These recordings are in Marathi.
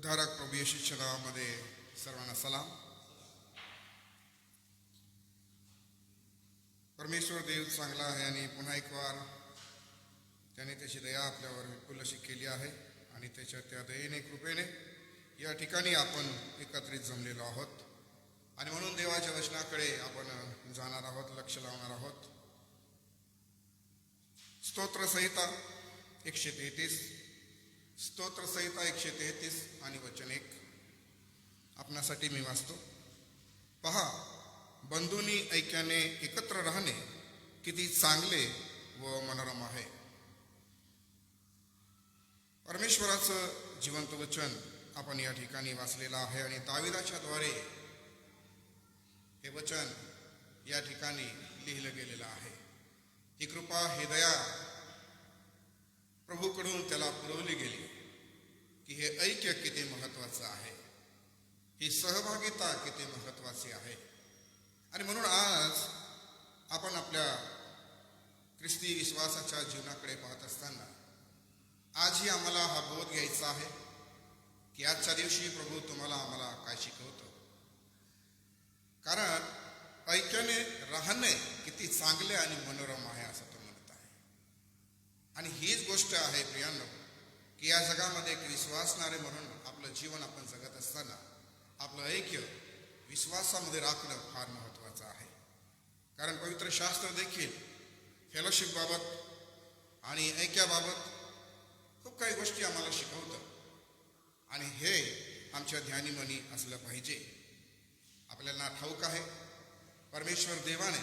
उद्धारक प्रभू येशूच्या नावामध्ये सर्वांना सलाम. परमेश्वर देव चांगला आहे आणि पुन्हा एक वार त्याने त्याची दया आपल्यावर विपुल अशी केली आहे आणि त्याच्या त्या दयेने कृपेने या ठिकाणी आपण एकत्रित जमलेलो आहोत आणि म्हणून देवाच्या वचनाकडे आपण जाणार आहोत, लक्ष लावणार आहोत. स्तोत्रसंहिता 133, स्तोत्रसंहिता 133 आणि वचन 1 आपणासाठी मी वाचतो. पहा, बंधूंनी ऐक्याने एकत्र राहणे किती चांगले व मनोरम आहे. परमेश्वराचं जिवंत वचन आपण या ठिकाणी वाचलेलं आहे आणि दाविदाच्या द्वारे हे वचन या ठिकाणी लिहिलं गेलेलं आहे. ही कृपा, ही दया प्रभूकडून त्याला पुरवली गेली की हे ऐक्य किती महत्वाचं आहे, ही सहभागिता किती महत्वाची आहे. आणि म्हणून आज आपण आपल्या ख्रिस्ती विश्वासाच्या जीवनाकडे पाहत असताना आजही आम्हाला हा बोध घ्यायचा आहे की आजच्या दिवशी प्रभू तुम्हाला आम्हाला काय शिकवतो. कारण ऐक्याने राहणे किती चांगले आणि मनोरम आहे असं तो म्हणत आहे. आणि हीच गोष्ट आहे प्रियांनो की या जगामध्ये एक विश्वासणारे म्हणून आपलं जीवन आपण जगत असताना आपलं ऐक्य विश्वासामध्ये राखणं फार महत्त्वाचं आहे. कारण पवित्र शास्त्र देखील फेलोशिप बाबत आणि ऐक्याबाबत खूप काही गोष्टी आम्हाला शिकवतं आणि हे आमच्या ध्यानीमनी असलं पाहिजे. आपल्याला ठाऊक आहे परमेश्वर देवाने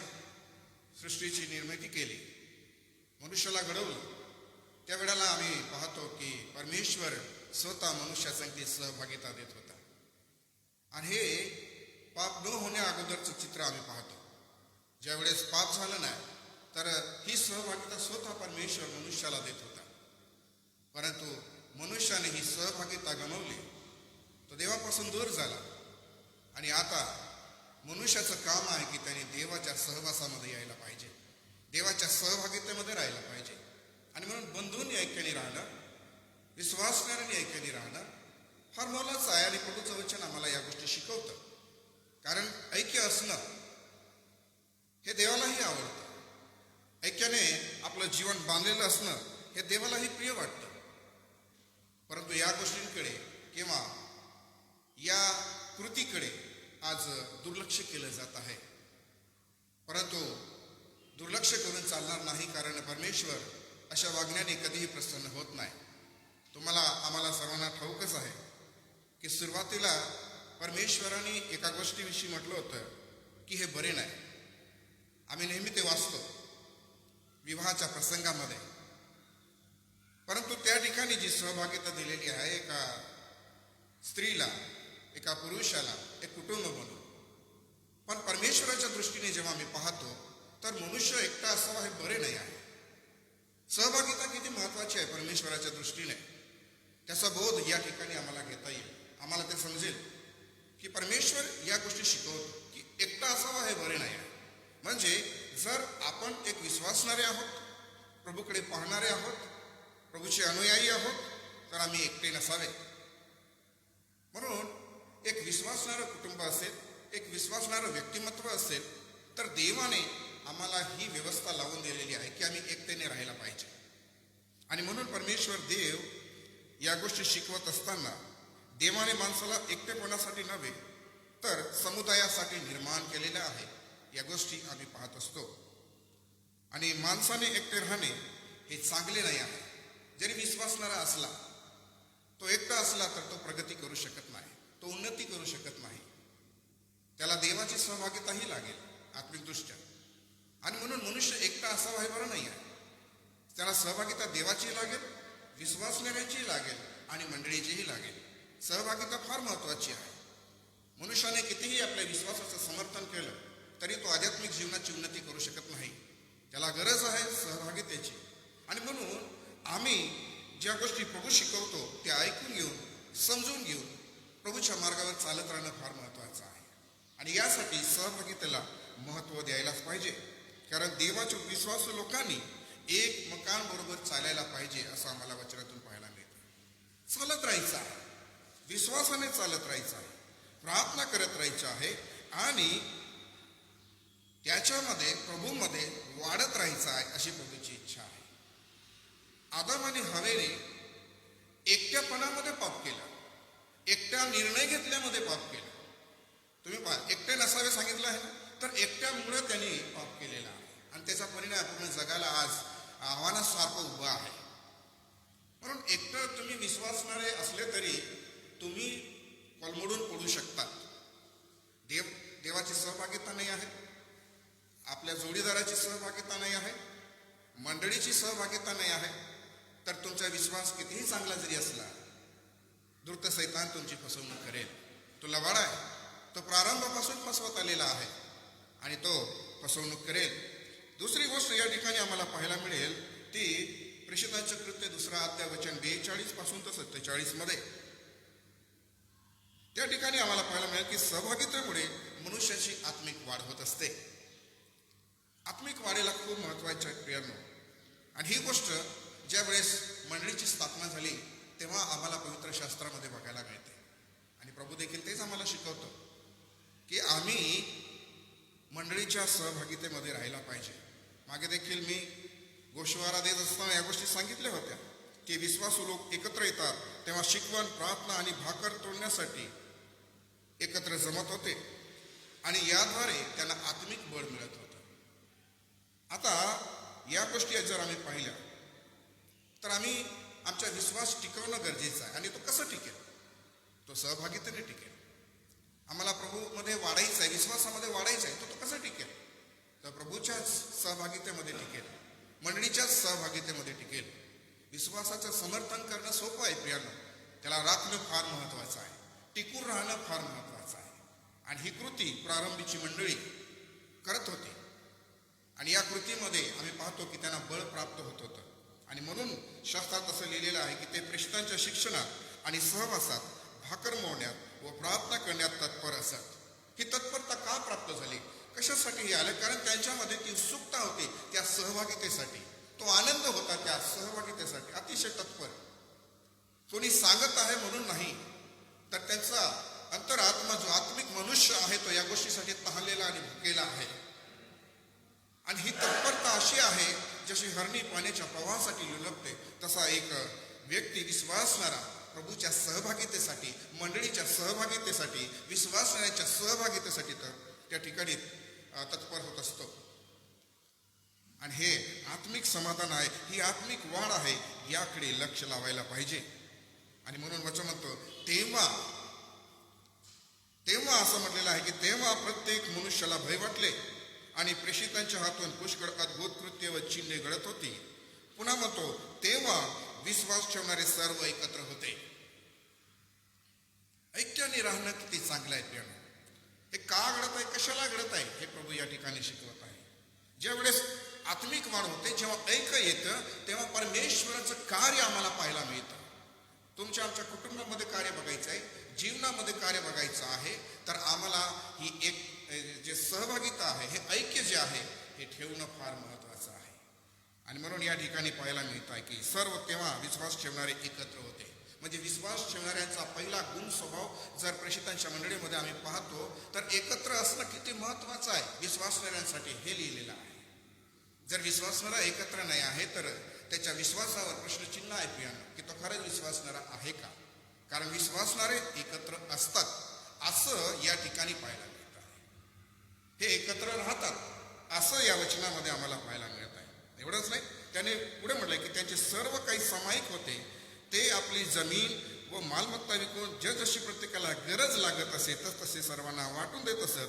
सृष्टीची निर्मिती केली, मनुष्याला घडवलं. त्यावेळेला आम्ही पाहतो की परमेश्वर स्वतः मनुष्यासाठी सहभागिता देत होता आणि हे पाप न होण्या अगोदरचं चित्र आम्ही पाहतो. ज्यावेळेस पाप झालं नाही तर ही सहभागिता स्वतः परमेश्वर मनुष्याला देत होता. परंतु मनुष्याने ही सहभागिता गमावली, तो देवापासून दूर झाला आणि आता मनुष्याचं काम आहे की त्याने देवाच्या सहवासामध्ये यायला पाहिजे, देवाच्या सहभागितेमध्ये राहायला पाहिजे. आणि म्हणून बंधूंनी ऐक्याने राहणं, विश्वासणाऱ्यांनी ऐक्याने राहणं फार मोलाचं आहे. आणि प्रभूचं वचन आम्हाला या गोष्टी शिकवतं. कारण ऐक्य असणं हे देवालाही आवडतं. ऐक्याने आपलं जीवन बांधलेलं असणं हे देवालाही प्रिय वाटतं. परंतु या गोष्टींकडे किंवा या कृतीकडे आज दुर्लक्ष केलं जात आहे. परंतु दुर्लक्ष करून चालणार नाही, कारण परमेश्वर अशा वागण्याने कधीही प्रसन्न होत नाही. तुम्हाला आम्हाला सर्वांना ठाऊकच आहे की सुरुवातीला परमेश्वराने एका गोष्टीविषयी म्हटलं होतं की हे बरे नाही. आम्ही नेहमी ते वाचतो विवाहाच्या प्रसंगामध्ये. परंतु त्या ठिकाणी जी सहभागिता दिलेली आहे एका स्त्रीला, एका पुरुषाला, एक कुटुंब म्हणून. पण परमेश्वराच्या दृष्टीने जेव्हा आम्ही पाहतो तर मनुष्य एकटा असावा हे बरे नाही आहे. सहभागिता किती महत्वाची आहे परमेश्वराच्या दृष्टीने, त्याचा बोध या ठिकाणी आम्हाला घेता येईल. आम्हाला ते समजेल की परमेश्वर या गोष्टी शिकवतो की एकटा असावा हे बरे नाही आहे. म्हणजे जर आपण एक विश्वासणारे आहोत, प्रभूकडे पाहणारे आहोत, प्रभूचे अनुयायी आहोत, तर आम्ही एकटे नसावे. म्हणून एक विश्वासणारं कुटुंब असेल, एक विश्वासणारं व्यक्तिमत्व असेल तर देवाने आम्हाला ही व्यवस्था लावून दिलेली आहे की आम्ही एकतेने राहायला पाहिजे. आणि म्हणून परमेश्वर देव या गोष्टी शिकवत असताना देवाने माणसाला एकटेपणासाठी नव्हे तर समुदायासाठी निर्माण केलेल्या आहे. या गोष्टी आम्ही पाहत असतो. आणि माणसाने एकटे राहणे हे चांगले नाही आहे. जरी विश्वासणारा असला, तो एकटा असला तर तो प्रगती करू शकत नाही, तो उन्नती करू शकत नाही. त्याला देवाची सहभागिताही लागेल आत्मिकदृष्ट्या. आणि म्हणून मनुष्य एकटा असावा हे बरं नाही आहे. त्याला सहभागिता देवाची लागेल, विश्वासणाऱ्याची लागेल आणि मंडळीचीही लागेल. सहभागिता फार महत्वाची आहे. मनुष्याने कितीही आपल्या विश्वासाचं समर्थन केलं तरी तो आध्यात्मिक जीवनाची उन्नती करू शकत नाही. त्याला गरज आहे सहभागितेची. आणि म्हणून आम्ही ज्या गोष्टी प्रभू शिकवतो त्या ऐकून घेऊन, समजून घेऊन प्रभूच्या मार्गावर चालत राहणं फार महत्वाचं आहे. आणि यासाठी सहभागितेला महत्त्व द्यायलाच पाहिजे. कारण देवाच्या विश्वासू लोकांनी एकमेकांबरोबर चालायला पाहिजे असं आम्हाला वचनातून पाहायला मिळतं. चालत राहायचं आहे. विश्वासाने चालत राहायचं आहे, प्रार्थना करत राहायचं आहे आणि त्याच्यामध्ये प्रभूमध्ये वाढत राहायचं आहे, अशी प्रभूची इच्छा आहे. आदम आणि हवेने एकट्यापणामध्ये पाप केला, एकट्या निर्णय घेतल्यामध्ये पाप केला. तुम्ही पहा, एकटे नसावे सांगितलं आहे ना, तर एकट्यामुळे त्यांनी पाप केलेला आहे आणि त्याचा परिणाम पूर्ण जगाला आज आव्हानासारखं उभं आहे. म्हणून एकटं तुम्ही विश्वासणारे असले तरी तुम्ही कोलमडून पडू शकतात. देवाची सहभागिता नाही आहे, आपल्या जोडीदाराची सहभागिता नाही आहे, मंडळीची सहभागिता नाही आहे, तर तुमचा विश्वास कितीही चांगला जरी असला, धूर्त सैतान तुमची फसवणूक करेल. तो लवाडा आहे, तो प्रारंभापासून फसवत आलेला आहे आणि तो फसवणूक करेल. दुसरी गोष्ट या ठिकाणी आम्हाला पाहायला मिळेल ती प्रेषितांचे कृत्य 2 अध्याय वचन 42 पासून तर 47 मध्ये. त्या ठिकाणी आम्हाला पाहायला मिळेल की सहभागितेमुळे मनुष्याची आत्मिक वाढ होत असते. आत्मिक वाढीला खूप महत्वाचे आहे प्रियांनो. आणि ही गोष्ट ज्या वेळेस मंडळीची स्थापना झाली तेव्हा आम्हाला पवित्र शास्त्रामध्ये बघायला मिळते आणि प्रभू देखील तेच आम्हाला शिकवतो की आम्ही मंडळीच्या सहभागितेमध्ये राहायला पाहिजे. मागे देखील मी गोषवारा देत असताना या गोष्टी सांगितल्या होत्या की विश्वासू लोक एकत्र येतात तेव्हा शिकवण, प्रार्थना आणि भाकर तोडण्यासाठी एकत्र जमत होते आणि याद्वारे त्यांना आत्मिक बळ मिळत होतं. आता या गोष्टी जर आम्ही पाहिल्या तर आम्ही आमचा विश्वास टिकवणं गरजेचं आहे. आणि तो कसं टिकेल? तो सहभागितेने टिकेल. आम्हाला प्रभूमध्ये वाढायचं आहे, विश्वासामध्ये वाढायचं आहे, तो कसं टिकेल? तर प्रभूच्याच सहभागितेमध्ये टिकेल, मंडळीच्याच सहभागितेमध्ये टिकेल. विश्वासाचं समर्थन करणं सोपं आहे प्रियांनो, त्याला राखणं फार महत्वाचं आहे, टिकून राहणं फार महत्वाचं आहे. आणि ही कृती प्रारंभीची मंडळी करत होती आणि या कृतीमध्ये आम्ही पाहतो की त्यांना बळ प्राप्त होत होतं. आणि म्हणून शास्त्रात असं लिहिलेलं आहे की ते प्रेषितांच्या शिक्षणात आणि सहवासात, भाकर मोडण्यात व प्रार्थना करण्यात तत्पर असत. ही तत्परता का प्राप्त झाली? कशासाठी हे आलं? कारण त्यांच्यामध्ये ती उत्सुकता होती त्या सहभागितेसाठी, तो आनंद होता त्या सहभागितेसाठी, अतिशय तत्पर. कोणी सांगत आहे म्हणून नाही, तर त्यांचा अंतरात्मा जो आत्मिक मनुष्य आहे तो या गोष्टीसाठी तहानलेला आणि भुकेला आहे. आणि ही तत्परता अशी आहे जशी हरणी पाण्याच्या प्रवाहासाठी लुलबते, तसा एक व्यक्ती विश्वासणारा प्रभूच्या सहभागितेसाठी, मंडळीच्या सहभागितेसाठी, विश्वासणाऱ्याच्या सहभागितेसाठी तर त्या ठिकाणी तत्पर होत असतो. आणि हे आत्मिक समाधान आहे, ही आत्मिक वाढ आहे, याकडे लक्ष लावायला पाहिजे. आणि म्हणून वचन म्हणतो तेव्हा असं म्हटलेलं आहे की तेव्हा प्रत्येक मनुष्याला भय वाटले आणि प्रेषितांच्या हातून पुष्कळ अद्भुत कृत्य व चिन्हे घडत होती. पुन्हा म्हणतो तेव्हा विश्वास ठेवणारे सर्व एकत्र होते. ऐक्याने राहणं किती चांगलं आहे प्रियांनो. हे का घडत आहे, कशाला घडत आहे, हे प्रभू या ठिकाणी शिकवत आहे. ज्या वेळेस आत्मिक वाढ होते, जेव्हा ऐक्य येतं तेव्हा परमेश्वराचं कार्य आम्हाला पाहायला मिळतं. तुमच्या आमच्या कुटुंबामध्ये कार्य बघायचं आहे, जीवनामध्ये कार्य बघायचं आहे, तर आम्हाला ही एक जे सहभागिता आहे, हे ऐक्य जे आहे हे ठेवणं फार महत्वाचं आहे. आणि म्हणून या ठिकाणी पाहायला मिळत आहे की सर्व तेव्हा विश्वास ठेवणारे एकत्र होते. म्हणजे विश्वास ठेवणाऱ्यांचा पहिला गुण स्वभाव जर प्रेषितांच्या मंडळीमध्ये आम्ही पाहतो तर एकत्र असणं किती महत्वाचं आहे विश्वासणाऱ्यांसाठी, हे लिहिलेलं आहे. जर विश्वासणारा एकत्र नाही आहे तर त्याच्या विश्वासावर प्रश्नचिन्ह आहे प्रियांनो, की तो खरंच विश्वासणारा आहे का? कारण विश्वासणारे एकत्र असतात असं या ठिकाणी पाहायला मिळत आहे. हे एकत्र राहतात असं या वचनामध्ये आम्हाला पाहायला मिळत आहे. एवढंच नाही, त्याने पुढे म्हटलंय की त्यांचे सर्व काही सामायिक होते, ते आपली जमीन व मालमत्ता विकून जशी प्रत्येकाला गरज लागत असे तसे सर्वांना वाटून देत असत.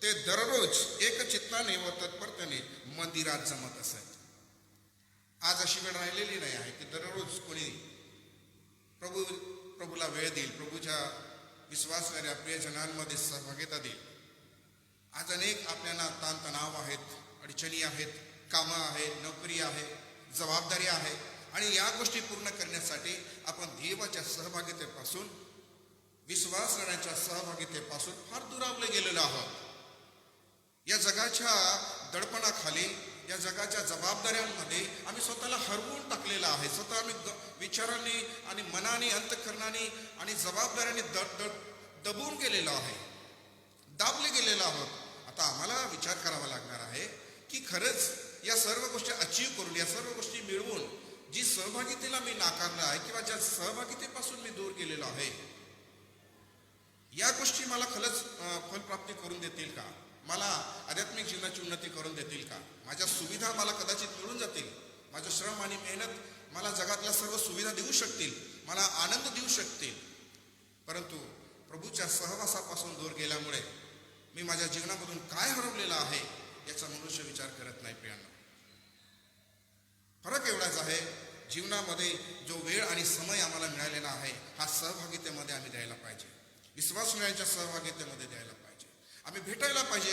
ते दररोज एकचित्ताने व तत्परतेने मंदिरात जमत असत. आज अशी वेळ राहिलेली नाही आहे की दररोज कोणी प्रभूला वेळ देईल, प्रभूच्या विश्वासणाऱ्या प्रियजनांमध्ये सहभागिता देईल. आज अनेक आपल्याला ताणतणाव आहेत, अडचणी आहेत, कामं आहेत, नोकरी आहे, जबाबदारी आहे आणि या गोष्टी पूर्ण करण्यासाठी आपण देवाच्या सहभागितेपासून, विश्वासणाऱ्यांच्या सहभागितेपासून फार दुरावले गेलेलो आहोत. या जगाच्या दडपणाखाली, या जगाच्या जबाबदाऱ्यांमध्ये आम्ही स्वतःला हरवून टाकलेलं आहे. स्वतः आम्ही विचारांनी आणि मनाने, अंतःकरणाने आणि जबाबदाऱ्याने दबून गेलेलो आहे, दाबले गेलेलो आहोत. आता आम्हाला विचार करावा लागणार आहे की खरंच या सर्व गोष्टी अचीव करून, या सर्व गोष्टी मिळवून जी सहभागितेला मी नाकारलं आहे किंवा ज्या सहभागितेपासून मी दूर गेलेलो आहे, या गोष्टी मला खरंच फलप्राप्ती करून देतील का? मला आध्यात्मिक जीवनाची उन्नती करून देतील का? माझ्या सुविधा मला कदाचित मिळून जातील, माझं श्रम आणि मेहनत मला जगातल्या सर्व सुविधा देऊ शकतील, मला आनंद देऊ शकतील, परंतु प्रभूच्या सहवासापासून दूर गेल्यामुळे मी माझ्या जीवनामधून काय हरवलेलं आहे याचा मनुष्य विचार करत नाही. प्रियांनो, फरक एवढाच आहे, जीवनामध्ये जो वेळ आणि समय आम्हाला मिळालेला आहे हा सहभागितेमध्ये आम्ही द्यायला पाहिजे, विश्वास मिळायच्या सहभागितेमध्ये द्यायला पाहिजे. आम्ही भेटायला पाहिजे,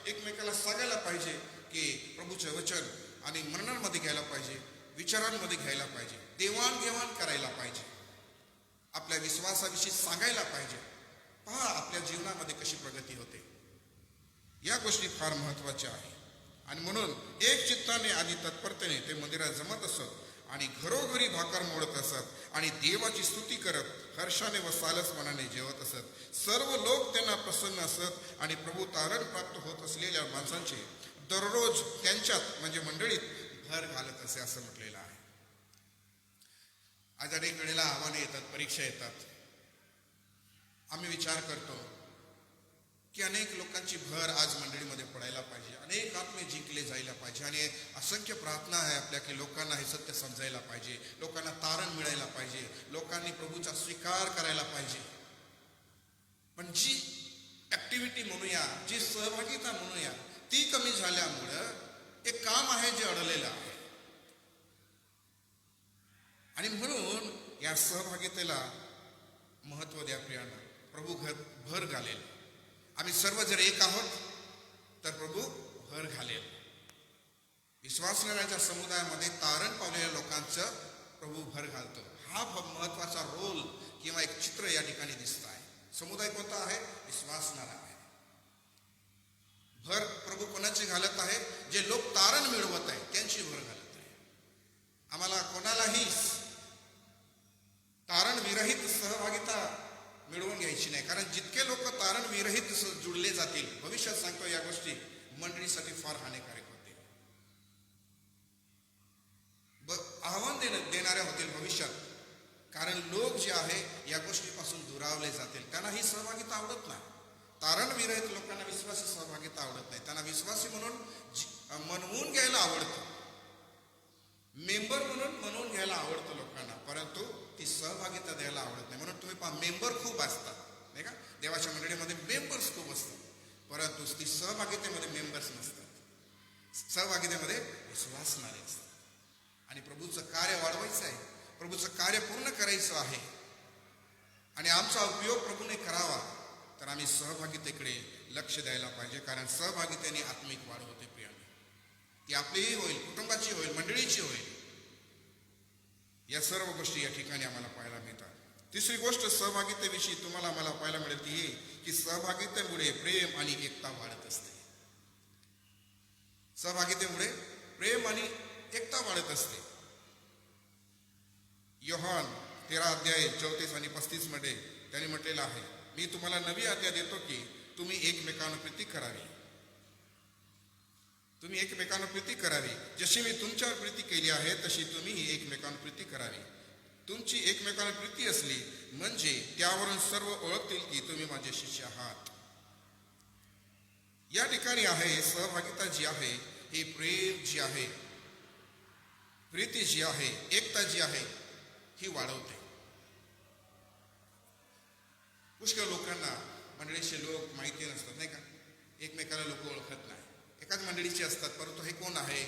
एकमेकाला सांगायला पाहिजे की प्रभूचे वचन आणि मननामध्ये घ्यायला पाहिजे, विचारांमध्ये घ्यायला पाहिजे, देवाणघेवाण करायला पाहिजे, आपल्या विश्वासाविषयी सांगायला पाहिजे. पहा आपल्या जीवनामध्ये कशी प्रगती होते. या गोष्टी फार महत्वाच्या आहेत. आणि म्हणून एक चित्ताने आणि तत्परतेने ते मंदिरात जमत असत आणि घरोघरी भाकर मोडत असत आणि देवाची स्तुती करत हर्षाने व सालस मनाने जेवत असत. सर्व लोक त्यांना प्रसन्न असत आणि प्रभू तारण प्राप्त होत असलेल्या माणसांचे दररोज त्यांच्यात म्हणजे मंडळीत भर घालत असे, असं म्हटलेलं आहे. आज अनेक वेळेला आव्हाने येतात, परीक्षा येतात. आम्ही विचार करतो की अनेक लोकांची भर आज मंडळीमध्ये पडायला पाहिजे, अनेक आत्मे जिंकले जायला पाहिजे आणि असंख्य प्रार्थना आहे आपल्या की लोकांना हे सत्य समजायला पाहिजे, लोकांना तारण मिळायला पाहिजे, लोकांनी प्रभूचा स्वीकार करायला पाहिजे. पण जी ऍक्टिव्हिटी म्हणूया, जी सहभागिता म्हणूया, ती कमी झाल्यामुळं एक काम आहे जे अडलेलं आहे. आणि म्हणून या सहभागितेला महत्व द्या प्रियांनो. प्रभू भर घालेल. आम्ही सर्व जर एक आहोत तर प्रभू भर घालेल. विश्वासणाऱ्यांच्या समुदायामध्ये तारण पावलेल्या लोकांचं प्रभू भर घालतो. हा महत्वाचा रोल किंवा एक चित्र या ठिकाणी दिसत आहे. समुदाय कोणता आहे? विश्वासणारा आहे. भर प्रभू कोणाची घालत आहे? जे लोक तारण मिळवत आहे त्यांची भर घालत आहे. आम्हाला कोणालाही तारण विरहित सहभागिता मिळवून घ्यायची नाही, कारण जितके लोक तारण विरहित जुळले जातील, भविष्यात सांगतो या गोष्टी मंडळीसाठी फार हानिकारक होतील, आव्हान देणाऱ्या होतील भविष्यात. कारण लोक जे आहे या गोष्टीपासून दुरावले जातील. त्यांना ही सहभागिता आवडत नाही. तारण विरहित लोकांना विश्वासी सहभागिता आवडत नाही. त्यांना विश्वासी म्हणून म्हणवून घ्यायला आवडतं, मेंबर म्हणून घ्यायला आवडतं लोकांना, परंतु ती सहभागिता द्यायला आवडत नाही. म्हणून तुम्ही पहा, मेंबर खूप असतात नाही का, देवाच्या मंडळीमध्ये मेंबर्स खूप असतात, परंतु ती सहभागितेमध्ये मेंबर्स नसतात. सहभागितेमध्ये विश्वासणारे असतात. आणि प्रभूचं कार्य वाढवायचं आहे, प्रभूचं कार्य पूर्ण करायचं आहे आणि आमचा उपयोग प्रभूने करावा, तर आम्ही सहभागितेकडे लक्ष द्यायला पाहिजे. कारण सहभागितेने आत्मिक वाढ होते प्रियांनो. ती आपलीही होईल, कुटुंबाची होईल, मंडळीची होईल. या सर्व गोष्टी या ठिकाणी आम्हाला पाहायला मिळतात. तिसरी गोष्ट सहभागितेविषयी तुम्हाला मला पाहायला मिळेल ती ही की सहभागितेमुळे प्रेम आणि एकता वाढत असते. सहभागितेमुळे प्रेम आणि एकता वाढत असते. योहान 13 अध्याय 34 आणि 35 मध्ये त्यांनी म्हटलेलं आहे, मी तुम्हाला नवी आज्ञा देतो की तुम्ही एकमेकांना प्रीती करावी. तुम्ही एकमेकांना प्रीती करावी. जशी मी तुमच्यावर प्रीती केली आहे तशी तुम्ही एकमेकांना प्रीती करावी. तुमची एकमेकांना प्रीती असली म्हणजे त्यावरून सर्व ओळखतील की तुम्ही माझे शिष्य आहात. या ठिकाणी आहे सहभागिता जी आहे, ही प्रेम जी आहे, प्रीती जी आहे, एकता जी आहे, ही वाढवते. पुष्कळ लोकांना मंडळीचे लोक माहिती नसतात नाही का, एकमेकाला लोक ओळखत नाही. एकाच मंडळीचे असतात, परंतु हे कोण आहे,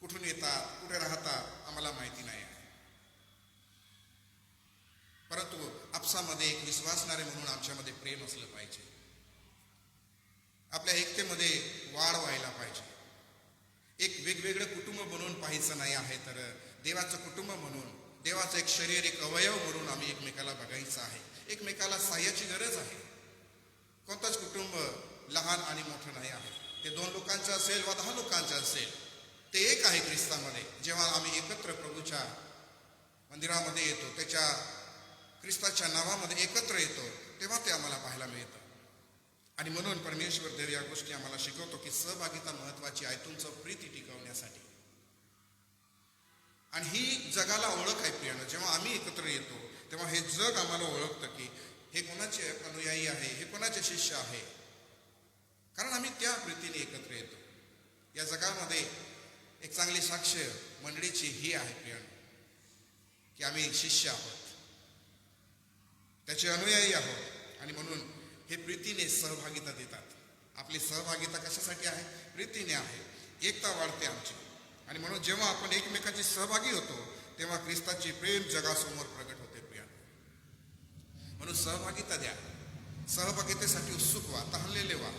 कुठून येतात, कुठे राहतात आम्हाला माहिती नाही आहे. परंतु आपसामध्ये एक विश्वासणारे म्हणून आमच्यामध्ये प्रेम असलं पाहिजे. आपल्या एकतेमध्ये वाढ व्हायला पाहिजे. एक वेगवेगळं कुटुंब म्हणून पाहायचं नाही आहे, तर देवाचं कुटुंब म्हणून, देवाचं एक शरीर, एक अवयव म्हणून आम्ही एकमेकाला बघायचं आहे. एकमेकाला सहाय्याची गरज आहे. कोणतंच कुटुंब लहान आणि मोठं नाही आहे. ते 2 लोकांचं असेल वा 10 लोकांचं असेल, ते एक आहे ख्रिस्तामध्ये. जेव्हा आम्ही एकत्र प्रभूच्या मंदिरामध्ये येतो, त्याच्या ख्रिस्ताच्या नावामध्ये एकत्र येतो, तेव्हा ते आम्हाला पाहायला मिळतं. आणि म्हणून परमेश्वर देव या गोष्टी आम्हाला शिकवतो की सहभागिता महत्वाची आहे तुमचं प्रीती टिकवण्यासाठी. आणि ही जगाला ओळख आहे प्रियानं. जेव्हा आम्ही एकत्र येतो तेव्हा हे जग आम्हाला ओळखतं की हे कोणाचे अनुयायी आहे, हे कोणाचे शिष्य आहे, कारण आम्ही त्या प्रीतीने एकत्र येतो. या जगामध्ये एक चांगली साक्ष मंडळीची ही आहे प्रियानं की आम्ही शिष्य आहोत, त्याचे अनुयायी आहोत. आणि म्हणून हे प्रीतीने सहभागिता देतात. आपली सहभागिता कशासाठी आहे? प्रीतीने आहे. एकता वाढते आमची. आणि म्हणून जेव्हा आपण एकमेकांची सहभागी होतो तेव्हा ख्रिस्ताचे प्रेम जगासमोर प्रगट होते प्रिया. म्हणून सहभागिता द्या. सहभागितेसाठी उत्सुक व्हा, तहलेले व्हा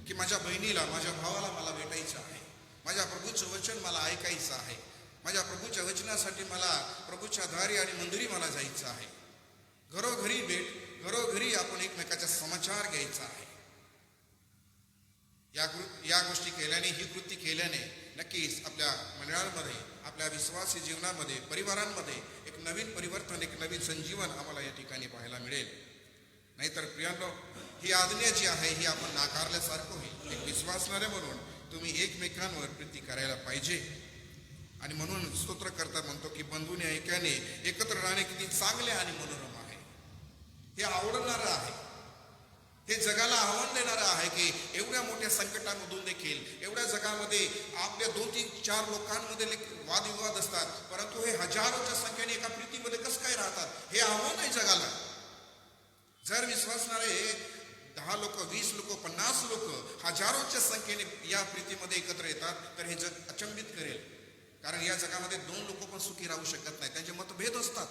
की माझ्या बहिणीला, माझ्या भावाला मला भेटायचं आहे, माझ्या प्रभूचं वचन मला ऐकायचं आहे, माझ्या प्रभूच्या वचनासाठी मला प्रभूच्या दारी आणि मंदिरी मला जायचं आहे. घरोघरी भेट, घरोघरी आपण एकमेकाचा समाचार घ्यायचा आहे. या गोष्टी केल्याने, ही कृती केल्याने नक्कीच आपल्या मंडळांमध्ये, आपल्या विश्वासी जीवनामध्ये, परिवारांमध्ये एक नवीन परिवर्तन, एक नवीन संजीवन आम्हाला या ठिकाणी पाहायला मिळेल. नाहीतर प्रियांनो, ही आज्ञा जी आहे ही आपण नाकारल्यासारखं होईल. एक विश्वासणारे म्हणून तुम्ही एकमेकांवर प्रीती करायला पाहिजे. आणि म्हणून स्तोत्रकर्ता म्हणतो की बंधूने ऐक्याने एकत्र राहणे किती चांगले आणि मनोरम आहे. हे आवडणारं आहे, हे जगाला आव्हान देणारं आहे की एवढ्या मोठ्या संकटामधून देखील, एवढ्या जगामध्ये आपल्या 2-3-4 लोकांमध्ये वादविवाद असतात, परंतु हे हजारोच्या संख्येने एका प्रीतीमध्ये कसं काय राहतात, हे आव्हान आहे जगाला. जर विश्वासणारे 10 लोक, 20 लोक, 50 लोक हजारोच्या संख्येने या प्रीतीमध्ये एकत्र येतात तर हे जग अचंबित करेल. कारण या जगामध्ये 2 लोक पण सुखी राहू शकत नाही, त्यांचे मतभेद असतात.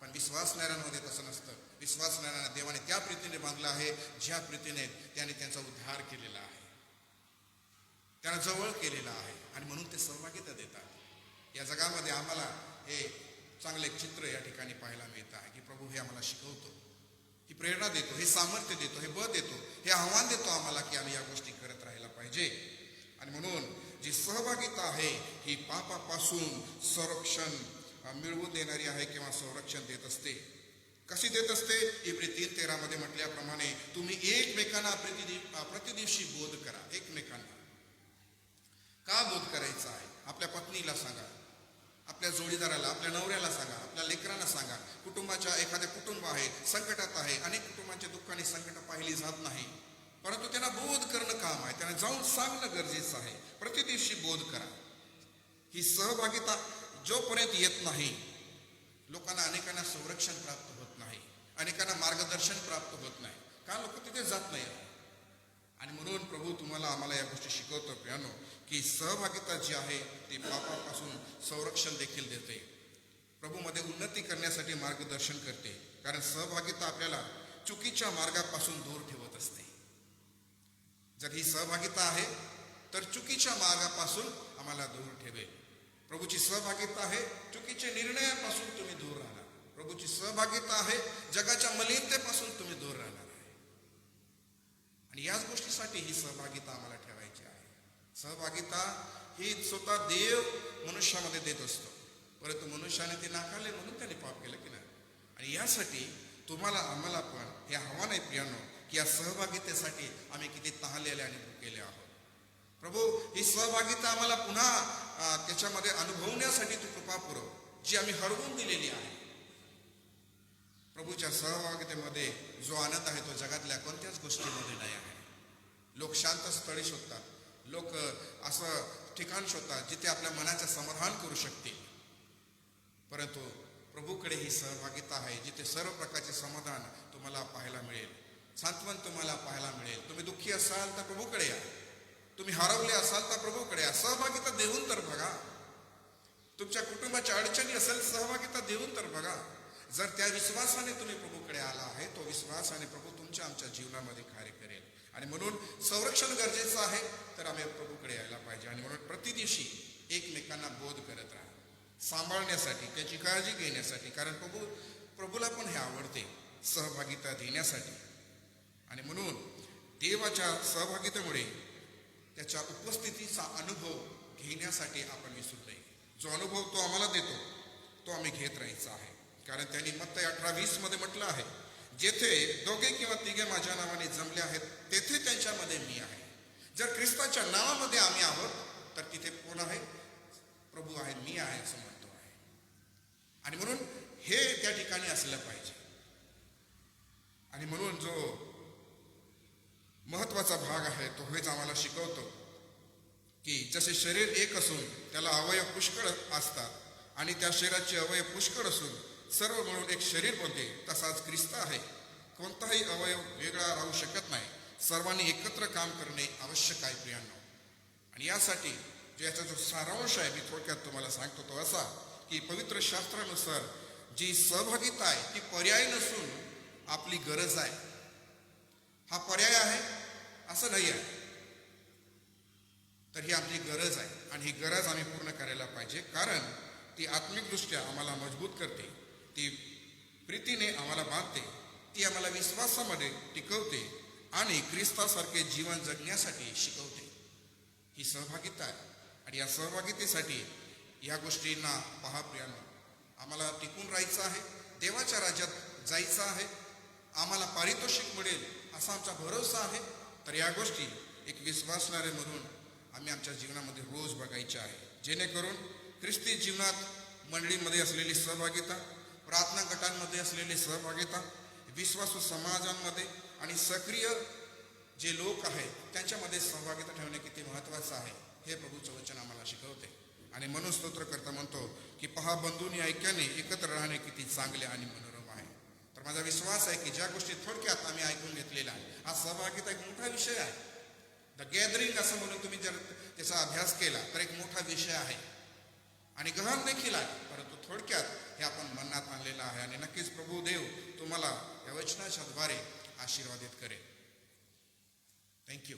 पण विश्वासणाऱ्यांमध्ये तसं नसतं. विश्वासणाऱ्यांना देवाने त्या प्रीतीने बांधलं आहे ज्या प्रीतीने त्याने त्यांचा उद्धार केलेला आहे, त्यांना जवळ केलेला आहे. आणि म्हणून ते सहभागिता देतात. या जगामध्ये आम्हाला हे चांगले चित्र या ठिकाणी पाहायला मिळतं आहे की प्रभू हे आम्हाला शिकवतो, ही प्रेरणा देतो, हे सामर्थ्य देतो, हे बळ देतो, हे आव्हान देतो आम्हाला की आम्ही या गोष्टी करत राहायला पाहिजे. आणि म्हणून जी सहभागिता आहे ही पापापासून संरक्षण मिळवून देणारी आहे किंवा संरक्षण देत असते. कशी देत असते? इब्री 3:13 मध्ये म्हटल्याप्रमाणे तुम्ही एकमेकांना प्रतिदिवशी बोध करा. एकमेकांना का बोध करायचा आहे? आपल्या पत्नीला सांगा, आपल्या जोडीदाराला, आपल्या नवऱ्याला सांगा, आपल्या लेकरांना सांगा. कुटुंबाच्या एखाद्या कुटुंब आहे, संकटात आहे, अनेक कुटुंबांच्या दुःखाने संकट पाहिली जात नाही, परंतु त्यांना बोध करणं काम आहे. त्यांना जाऊन सांगणं गरजेचं आहे. प्रतिदिवशी बोध करा. ही सहभागिता जोपर्यंत येत नाही, लोकांना, अनेकांना संरक्षण प्राप्त होत नाही, अनेकांना मार्गदर्शन प्राप्त होत नाही, का लोक तिथे जात नाही. आणि म्हणून प्रभू तुम्हाला, आम्हाला या गोष्टी शिकवतो प्रियानो की सहभागिता जी आहे ती पापापासून संरक्षण देखील देते, प्रभूमध्ये उन्नती करण्यासाठी मार्गदर्शन करते. कारण सहभागिता आपल्याला चुकीच्या मार्गापासून दूर ठेवत असते. जर ही सहभागिता आहे तर चुकीच्या मार्गापासून आम्हाला दूर ठेवेल. प्रभूची सहभागिता आहे चुकीच्या निर्णयापासून तुम्ही दूर राहणार. प्रभूची सहभागिता आहे जगाच्या मलिनतेपासून तुम्ही दूर राहणार आहे. आणि याच गोष्टीसाठी ही सहभागिता आम्हाला ठेवायची आहे. सहभागिता ही स्वतः देव मनुष्यामध्ये देत असतो, परंतु मनुष्याने ते नाकारले म्हणून त्याने पाप केलं की नाही. आणि यासाठी तुम्हाला, आम्हाला पण हे आव्हान आहे प्रियानो की या सहभागितेसाठी आम्ही किती तहानलेले आणि भुकेले आहोत. प्रभू, ही सहभागिता आम्हाला पुन्हा त्याच्यामध्ये अनुभवण्यासाठी तू कृपा पुरव, जी आम्ही हरवून दिलेली आहे. प्रभूच्या सहभागितेमध्ये जो आनंद आहे तो जगातल्या कोणत्याच गोष्टीमध्ये नाही आहे. लोक शांत स्थळी शोधतात, लोक असं ठिकाण शोधतात जिथे आपल्या मनाचं समाधान करू शकतील, परंतु प्रभूकडे ही सहभागिता आहे जिथे सर्व प्रकारचे समाधान तुम्हाला पाहायला मिळेल, सांत्वन तुम्हाला पाहायला मिळेल. तुम्ही दुःखी असाल तर प्रभूकडे या, तुम्ही हरवले असाल तर प्रभूकडे या. सहभागिता देऊन तर बघा. तुमच्या कुटुंबाच्या अडचणी असेल, सहभागिता देऊन तर बघा. जर त्या विश्वासाने तुम्ही प्रभूकडे आला आहे, तो विश्वासाने प्रभू तुमच्या आमच्या जीवनामध्ये कार्य करेल. आणि म्हणून संरक्षण गरजेचं आहे, तर आम्ही प्रभूकडे यायला पाहिजे. आणि म्हणून प्रतिदिवशी एकमेकांना बोध करत राहा, सांभाळण्यासाठी, त्याची काळजी घेण्यासाठी. कारण प्रभूला पण हे आवडते, सहभागिता देण्यासाठी. आणि म्हणून देवाच्या सहभागितेमुळे त्याच्या उपस्थितीचा अनुभव घेण्यासाठी आपण विसरू नये. जो अनुभव तो आम्हाला देतो तो आम्ही घेत राहायचा आहे. कारण त्यांनी मत्तई 18:20 मध्ये म्हटलं आहे, जेथे दोघे किंवा तिघे माझ्या नावाने जमले आहेत तेथे त्यांच्यामध्ये मी आहे. जर ख्रिस्ताच्या नावामध्ये आम्ही आहोत तर तिथे कोण आहे? प्रभू आहे, मी आहे असं म्हणतो आहे. आणि म्हणून हे त्या ठिकाणी असलं पाहिजे. आणि म्हणून जो महत्वाचा भाग आहे तो हेच आम्हाला शिकवतो की जसे शरीर एक असून त्याला अवयव पुष्कळ असतात आणि त्या शरीराचे अवयव पुष्कळ असून सर्व मिळून एक शरीर बनते, तसाच ख्रिस्त आहे. कोणताही अवयव वेगळा राहू शकत नाही. सर्वांनी एकत्र काम करणे आवश्यक आहे प्रियांनो. आणि यासाठी जो याचा जो सारांश आहे मी थोडक्यात तुम्हाला सांगतो तो असा की पवित्र शास्त्रानुसार जी सहभागिता आहे ती पर्याय नसून आपली गरज आहे. हा पर्याय आहे असं नाही आहे, तर ही आपली गरज आहे आणि ही गरज आम्ही पूर्ण करायला पाहिजे. कारण ती आत्मिकदृष्ट्या आम्हाला मजबूत करते, ती प्रीतीने आम्हाला बांधते, ती आम्हाला विश्वासामध्ये टिकवते आणि ख्रिस्तासारखे जीवन जगण्यासाठी शिकवते. ही सहभागिता आहे आणि या सहभागितेसाठी या गोष्टींना पहा प्रियांनो. आम्हाला टिकून राहायचं आहे, देवाच्या राज्यात जायचं आहे, आम्हाला पारितोषिक मिळेल असा आमचा भरोसा आहे. तर या गोष्टी एक विश्वासणारे म्हणून आम्ही आमच्या जीवनामध्ये रोज बघायच्या आहे, जेणेकरून ख्रिस्ती जीवनात मंडळीमध्ये असलेली सहभागिता, प्रार्थना गटांमध्ये असलेली सहभागिता, विश्वासू समाजांमध्ये आणि सक्रिय जे लोक आहेत त्यांच्यामध्ये सहभागिता ठेवणे किती महत्त्वाचं आहे हे प्रभूचं वचन आम्हाला शिकवते. आणि म्हणून स्तोत्रकर्ता म्हणतो की पहा, बंधूंनी ऐक्याने एकत्र राहणे किती चांगले आणि मनोरम आहे. तर माझा विश्वास आहे की ज्या गोष्टी थोडक्यात आम्ही ऐकून घेतलेल्या आहे, हा सहभागिता एक मोठा विषय आहे. द गॅदरिंग असं म्हणून तुम्ही जर त्याचा अभ्यास केला तर एक मोठा विषय आहे आणि गहन देखील आहे, परंतु थोडक्यात हे आपण मनात आणलेलं आहे. आणि नक्कीच प्रभू देव तुम्हाला या वचनाच्या द्वारे आशीर्वादित करेल. थँक्यू.